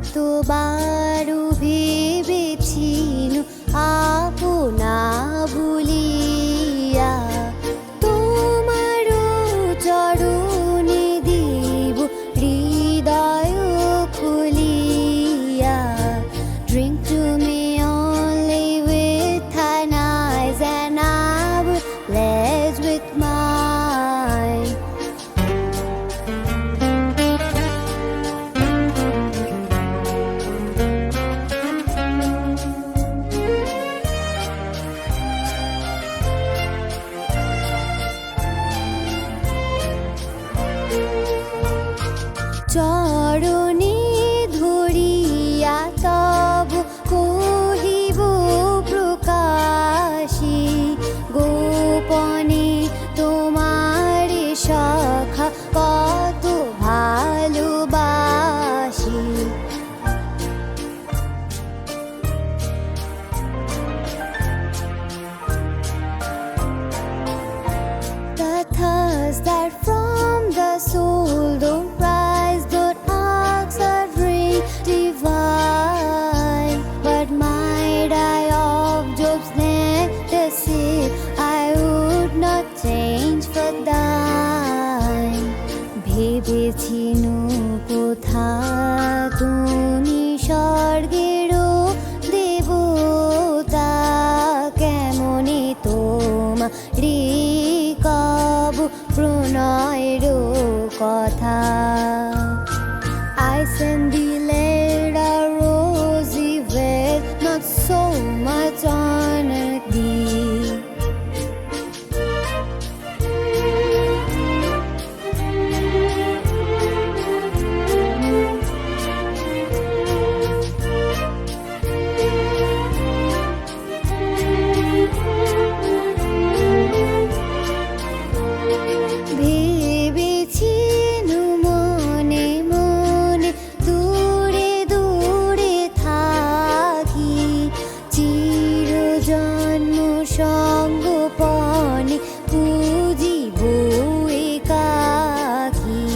কতবারও ভেবেছিনু আপনা ভুলিয়া তোমারও চরণে দিব হৃদয় খুলিয়া। Drink to me only with thine eyes, and I will pledge with mine. চরণে ধরিয়া তব কহিব প্রকাশী গোপনে তোমার সখা কত ভালোবাসি। The thirst that from the soul don't rise, don't ask a drink divine, but might I of Job's nectar sip, I would not change for thine. ভেবেছিনু কোথা তুমি স্বর্গেরও দেবতা, কেমনে তোমারে কব প্রণয়ের কথা। I send thee laid a rosy veil, not so much honor thee. ভেবেছিনু মনে মনে দূরে দূরে থাকি, চিরজন্ম সঙ্গপনে পুজিব একাকী।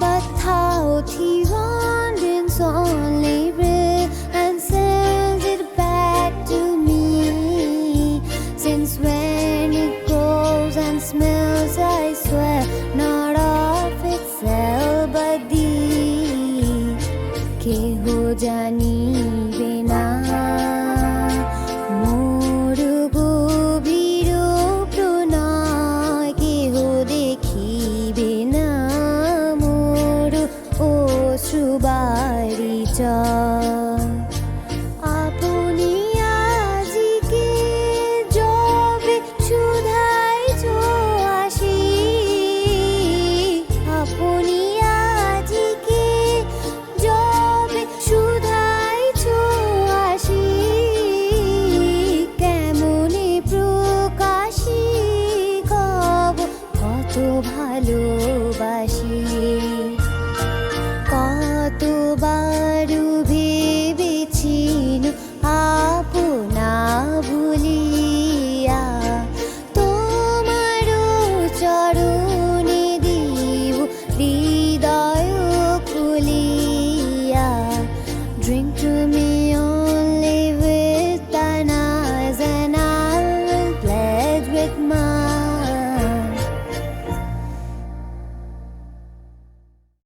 But thought he wanders only breath and sends it back to me, since when it grows and smells, I swear, not of itself but thee. কেহ জানিবে না মোর গভীর প্রণয়, কেহ দেখিবে না মোর অশ্রুবারিচয়। আপনি আজিকে যবে শুধাইছ আসি, আপনি আজিকে যবে শুধাইছ আসি, কেমনে প্রকাশী কব কত ভালোবাসি। কতবারও ভেবেছিনু আপনা ভুলিয়া তোমারও চরণে দিব হৃদয় খুলিয়া। Drink to me